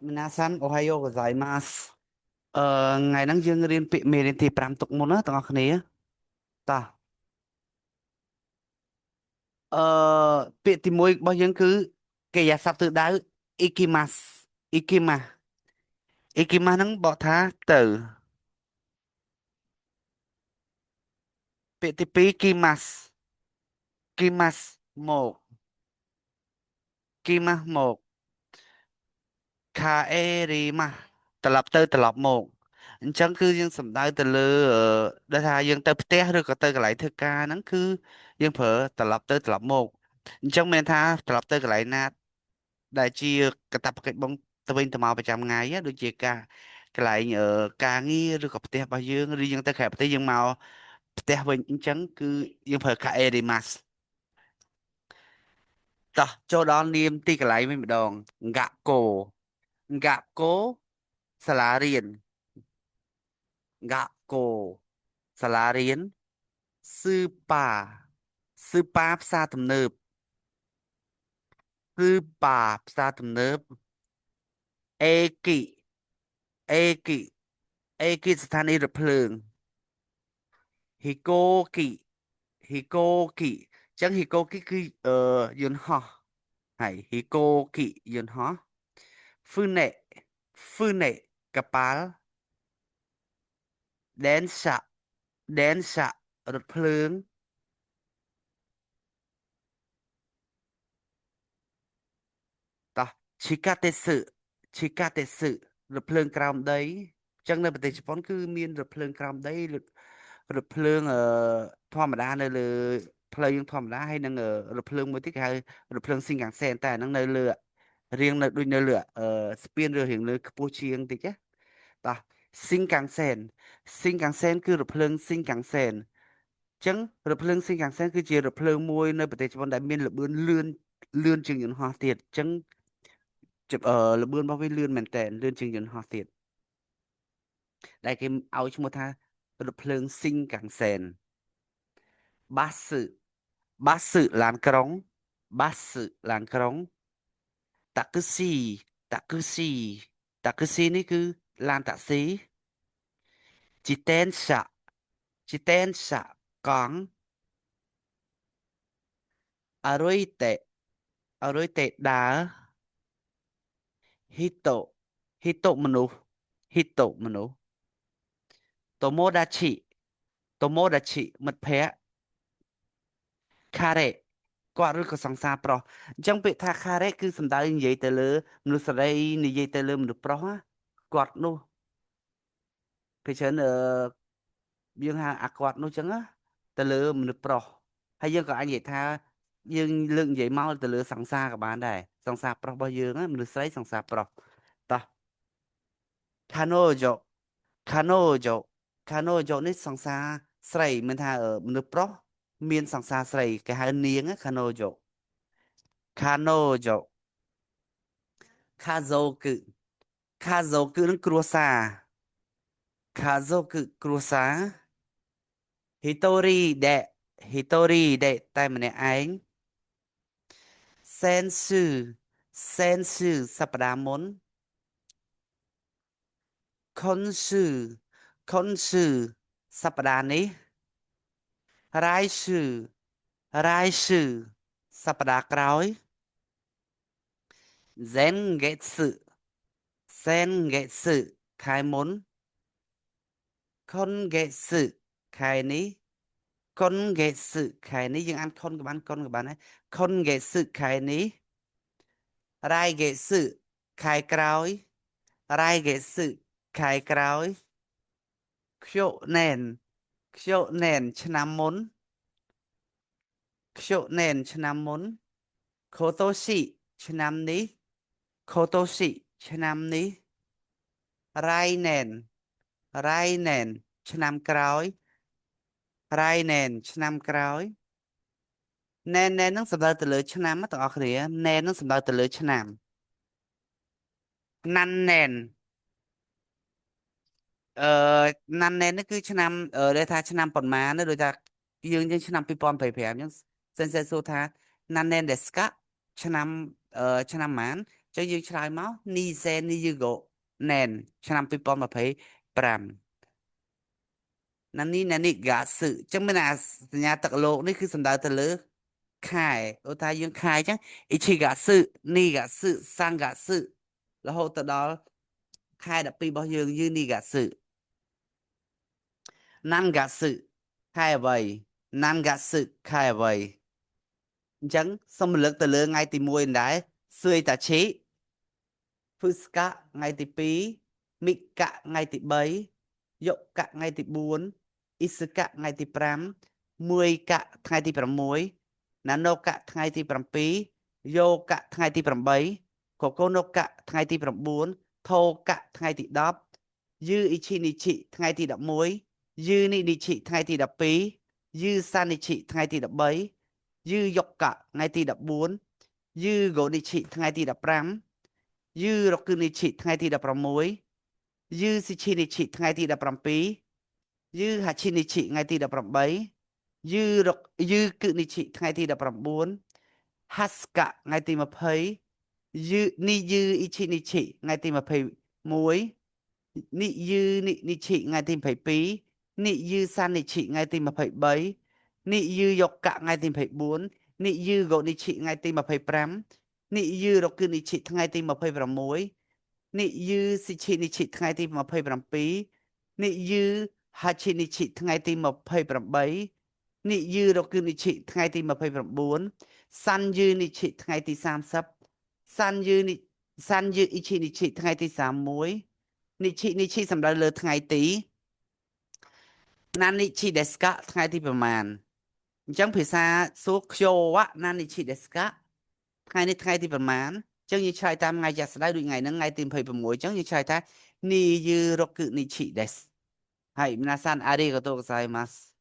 皆さんおはようございますថ្ងៃហ្នឹងយើងរៀនពាក្យមេរៀនទី5ទុកមុនណាទាំងអស់គ្នាតោះអឺពាក្យទី1របស់យើងគឺកិរិយាសព្ទទិសដៅ ikimasu ikimasu ikimasu ហ្នឹងបកថាទៅពាក្យទី2 kimasu kimasu មក kimasu មកខាអេរីម៉ាស់ត្រឡប់ទៅត្រឡប់មកអញ្ចឹងគឺយើងសំដៅទៅលើដែលថាយើងទៅផ្ទះឬក៏ទៅកន្លែងធ្វើការហ្នឹងគឺយើងប្រើត្រឡប់ទៅត្រឡប់មកអញ្ចឹងមានថាត្រឡប់ទៅកន្លែងណាដែលជាកាតព្វកិច្ចបងទៅវិញទៅមកប្រចាំថ្ងៃណាដូចជាការកន្លែងការងារឬក៏ផ្ទះរបស់យើងឬយើងទៅក្រៅប្រទេសយើងមកផ្ទះវិញអញ្ចឹងគឺយើងប្រើខាអេរីម៉ាស់តោះចូលដល់នាមទីកន្លែងវិញម្ដង Ngako សាលារៀន Ngako សាលារៀនស៊ឺប៉ាស៊ឺប៉ាផ្សារទំនើបស៊ឺប៉ាផ្សារទំនើបអេគីអេគីអេគីស្ថានីយ៍រថភ្លើងហ៊ីកូគីហ៊ីកូគីអញ្ចឹងហ៊ីកូគីគឺយន្តហោះហើយហ៊ីកូគីយន្តហោះហ្វឺណេហ្វឺណេកប៉ាល់ដែនសាដែនសារថភ្លើង តោះឈីកាតេสึឈីកាតេสึរថភ្លើងក្រោមដីអញ្ចឹងនៅប្រទេសជប៉ុនគឺមានរថភ្លើងក្រោមដីរថភ្លើងធម្មតានៅលើផ្លូវយើងធម្មតាហើយនឹងរថភ្លើងមួយទៀតគេហៅរថភ្លើងស៊ីនកាំងសែនតែអាហ្នឹងនៅលើរៀងនៅដូចនៅលើស្ពានឬរៀងលើខ្ពស់ជាងតិចណាតោះស៊ីនកាំងសែនស៊ីនកាំងសែនគឺរថភ្លើងស៊ីនកាំងសែនអញ្ចឹងរថភ្លើងស៊ីនកាំងសែនគឺជារថភ្លើងមួយនៅប្រទេសជប៉ុនដែលមានល្បឿនលឿនជាងយន្តហោះទៀតអញ្ចឹង ល្បឿនរបស់វាលឿនមែនតើលឿនជាងយន្តហោះទៀតដែលគេឲ្យឈ្មោះថារថភ្លើងស៊ីងកាំងសែនបាសឺបាសឺឡានក្រុងបាសឺឡានក្រុងតាក់គឺស៊ីតាក់គឺស៊ីតាក់គឺស៊ីនេះគឺឡានតាក់ស៊ីជីតែនសាជីតែនសាកង់អរុយតេដើរហ៊ីតូហ៊ីតូមនុស្សហ៊ីតូមនុស្សតូម៉ូដាឈីតូម៉ូដាឈីមិត្តភក្តិ ខារ៉េគាត់ឬក៏សង្សារប្រុសអញ្ចឹងពាក្យថាខារ៉េគឺសំដៅនិយាយទៅលើមនុស្សស្រីនិយាយទៅលើមនុស្សប្រុសណាគាត់នោះពេលច្រើនយើងហៅអាគាត់នោះអញ្ចឹងណាទៅលើមនុស្សប្រុសហើយយើងក៏អាចនិយាយថាយើងលើកនិយាយមកទៅលើសង្សារក៏បានដែរសង្សារប្រុសរបស់យើងណាមនុស្សស្រីសង្សារប្រុសតោះខាណូយ៉ូខាណូយ៉ូខាណូយ៉ូនេះសង្សារស្រីមានថាមនុស្សប្រុសមានសង្សារស្រីគេហៅនាងណាខាណូយ៉ូ Kanojo ខាហ្សូគឺខាហ្សូគឺនឹងគ្រួសារខាហ្សូគឺគ្រួសារហីតូរីដែលតែម្នាក់ឯងសែនស៊ឺសែនស៊ឺសប្តាហ៍មុនខុនស៊ឺខុនស៊ឺសប្តាហ៍នេះរ៉ាយស៊ឺរ៉ាយស៊ឺសប្តាហ៍ក្រោយហ្សេនហ្កេស៊ឺហ្សេនហ្កេស៊ឺខែមុនខុនហ្កេស៊ឺខែនេះ ខុនហ្កេសឹខែនេះយើងអានខុនក៏បានខុនក៏បានដែរខុនហ្កេសឹខែនេះរ៉ៃហ្កេសឹខែក្រោយរ៉ៃហ្កេសឹខែក្រោយខ្ជុណែនខ្ជុណែនឆ្នាំមុនខ្ជុណែនឆ្នាំមុនខូតូស៊ីឆ្នាំនេះខូតូស៊ីឆ្នាំនេះរ៉ៃណែនរ៉ៃណែនឆ្នាំក្រោយរ៉ៃណែនឆ្នាំក្រោយ ណែននឹងសំដៅទៅលើឆ្នាំណាទាំងអស់គ្នាណែននឹងសំដៅទៅលើឆ្នាំណាន់ណែនអឺណាន់ណែននេះគឺឆ្នាំដែលថាឆ្នាំប៉ុន្មានណាដូចថាយើងឆ្នាំ2025អញ្ចឹងសិនសួរថាណាន់ណែនដេស្កាឆ្នាំឆ្នាំប៉ុន្មាន ចឹងយើងឆ្លើយមកនីសេននីយឺកូណែនឆ្នាំ2025ណានេះហ្គាសឹចឹងមានអាសញ្ញាទឹកលោកនេះគឺសំដៅទៅលើខែឧទាហរណ៍យើងខែចឹងអ៊ីឈីហ្គាសឹនីហ្គាសឹសាំងហ្គាសឹរហូតទៅដល់ខែ12របស់យើងយឺនីហ្គាសឹណាន់ហ្គាសឹខែអ្វីណាន់ហ្គាសឹខែអ្វីអញ្ចឹងសូមរំលឹកទៅលើថ្ងៃទី1ដែរសឿយតាឈីភឺស្កាថ្ងៃទី2មីកៈថ្ងៃទី3យុកៈថ្ងៃទី4អ៊ីសកៈថ្ងៃទី5មួយកៈថ្ងៃទី6ណាណូកៈថ្ងៃទី7យោកៈថ្ងៃទី8កកូណូកៈថ្ងៃទី9ថូកៈថ្ងៃទី10យឺអ៊ីឈីនីឈីថ្ងៃទី11យឺនីនីឈីថ្ងៃទី12យឺសានីឈីថ្ងៃទី13យឺយុកៈថ្ងៃទី14យឺកូនីឈីថ្ងៃទី15យឺរកឺនីឈីថ្ងៃទី16យឺស៊ីឈីនីឈីថ្ងៃទី17យឺហាឈីនីឈីថ្ងៃទី18យឺគឺនីឈីថ្ងៃទី19ហាស្កៈថ្ងៃទី20យឺអ៊ីឈីនីឈីថ្ងៃទី21និយឺនិឈីថ្ងៃទី22និយឺសានិឈីថ្ងៃទី23និយឺយុកៈថ្ងៃទី24និយឺកូនីឈីថ្ងៃទី25និយឺរកឺនីឈីថ្ងៃទី26និយឺស៊ីឈីនីឈីថ្ងៃទី27និយឺហាឈីនីឈីថ្ងៃទី28និយឺរកឺនីឈីថ្ងៃទី29សាន់យឺនីឈីថ្ងៃទី30សាន់យឺអ៊ីឈីនីឈីថ្ងៃទី31និឈីសំដៅលើថ្ងៃទីណានិឈីដេស្កាថ្ងៃទីប្រមាណអញ្ចឹងភាសាសួរខ្យោវៈណានិឈីដេស្កាថ្ងៃនេះថ្ងៃទីប្រមាណអញ្ចឹងយើងឆ្លើយតាមថ្ងៃជាក់ស្ដែងដូចថ្ងៃហ្នឹងថ្ងៃទី26អញ្ចឹងយើងឆ្លើយថានីយឺរកគឺនិឈីដេសはい皆さんありがとうございます